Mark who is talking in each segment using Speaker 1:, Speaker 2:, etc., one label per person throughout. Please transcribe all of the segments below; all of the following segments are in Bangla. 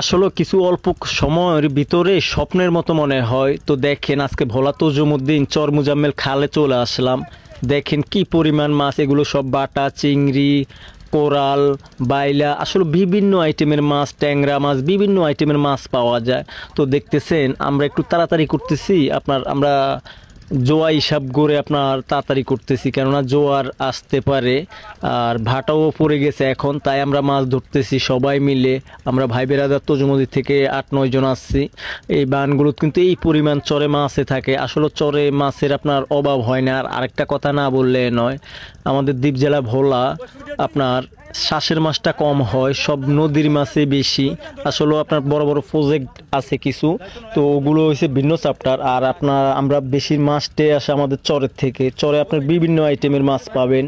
Speaker 1: আসলে কিছু অল্প সময়ের ভিতরে স্বপ্নের মতো মনে হয়। তো দেখেন আজকে ভোলা তজুমুদ্দিন চর মুজাম্মেল খালে চলে আসলাম। দেখেন কি পরিমাণ মাছ, এগুলো সব বাটা চিংড়ি, কোরাল, বাইলা, আসলে বিভিন্ন আইটেমের মাছ, ট্যাংরা মাছ, বিভিন্ন আইটেমের মাছ পাওয়া যায়। তো দেখতেছেন আমরা একটু তাড়াতাড়ি করতেছি, আমরা জোয়া হিসাব করে আপনার তাড়াতাড়ি করতেছি, কেননা জোয়ার আসতে পারে আর ভাটাও পড়ে গেছে এখন, তাই আমরা মাছ ধরতেছি সবাই মিলে। আমরা ভাই বেরাদার তজুমদি থেকে 8-9 জন আসছি। এই বানগুলো কিন্তু এই পরিমাণ চরে মাছে থাকে, আসলে চরে মাছের আপনার অভাব হয় না। আর আরেকটা কথা না বললে নয়, আমাদের দ্বীপ জেলা ভোলা আপনার শ্বাসের মাছটা কম হয়, সব নদীর মাছে বেশি। আসলে আপনার বড় বড় প্রজেক্ট আছে কিছু, তো ওগুলো হচ্ছে ভিন্ন চ্যাপ্টার। আর আমরা বেশি মাছটাই আসে আমাদের চরের থেকে। চরে আপনার বিভিন্ন আইটেমের মাছ পাবেন।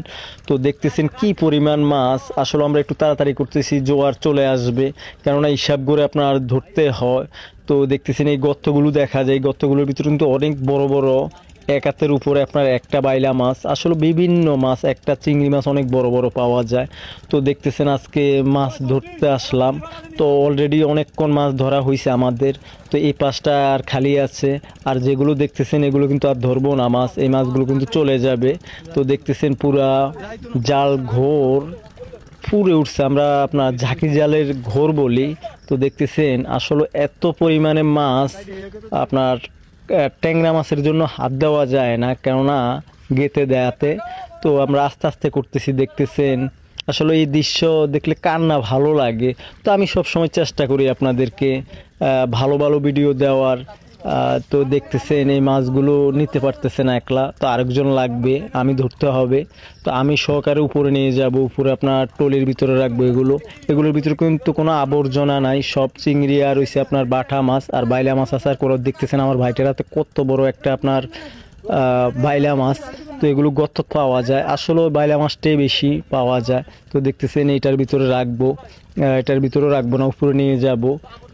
Speaker 1: তো দেখতেছেন কি পরিমাণ মাছ। আসলে আমরা একটু তাড়াতাড়ি করতেছি, জোয়ার চলে আসবে, কেননা হিসাব করে আপনার ধরতে হয়। তো দেখতেছেন এই গর্তগুলো দেখা যায়, গর্তগুলোর ভিতরে কিন্তু অনেক বড় বড়, এক হাতের উপরে আপনার একটা বাইলা মাছ, আসলে বিভিন্ন মাছ, একটা চিংড়ি মাছ অনেক বড় বড় পাওয়া যায়। তো দেখতেছেন আজকে মাছ ধরতে আসলাম। তো অলরেডি অনেকক্ষণ মাছ ধরা হয়েছে আমাদের। তো এই পাশটা আর খালি আছে, আর যেগুলো দেখতেছেন এগুলো কিন্তু আর ধরবো না মাছ, এই মাছগুলো কিন্তু চলে যাবে। তো দেখতেছেন পুরা জাল ঘোর ফুরে উঠছে, আমরা আপনার ঝাঁকি জালের ঘোর বলি। তো দেখতেছেন আসলে এত পরিমাণে মাছ, আপনার ট্যাংরা মাছের জন্য হাত দেওয়া যায় না, কেননা গেতে দেয়াতে। তো আমরা আস্তে আস্তে করতেছি, দেখতেছেন আসলে এই দৃশ্য দেখলে কার না ভালো লাগে। তো আমি সব সময় চেষ্টা করি আপনাদেরকে ভালো ভালো ভিডিও দেওয়ার। তো দেখতেছেন এই মাছগুলো নিতে পারতেছে না একলা, তো আরেকজন লাগবে, আমি ধরতে হবে। তো আমি সহকারে উপরে নিয়ে যাব, উপরে আপনার টলির ভিতরে রাখবো। এগুলোর ভিতরে কিন্তু কোনো আবর্জনা নাই, সব চিংড়ি আর হইছে আপনার বাটা মাছ আর বাইলা মাছ আছে। আর করে দেখতেছেন আমার ভাইটার হাতে কত বড় একটা আপনার বাইলা মাছ। তো এগুলো গর্ত পাওয়া যায়, আসলে বাইলা মাছটাই বেশি পাওয়া যায়। তো দেখতেছেন এটার ভিতরে রাখবো, এটার ভিতরে রাখবো না, উপরে নিয়ে যাব।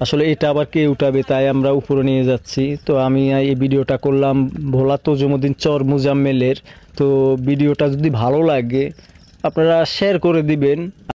Speaker 1: আসলে এটা আবার কে উঠাবে, তাই আমরা উপরে নিয়ে যাচ্ছি। তো আমি এই ভিডিওটা করলাম ভোলা তজুমুদ্দিন চর মুজাম্মেলের। তো ভিডিওটা যদি ভালো লাগে আপনারা শেয়ার করে দিবেন।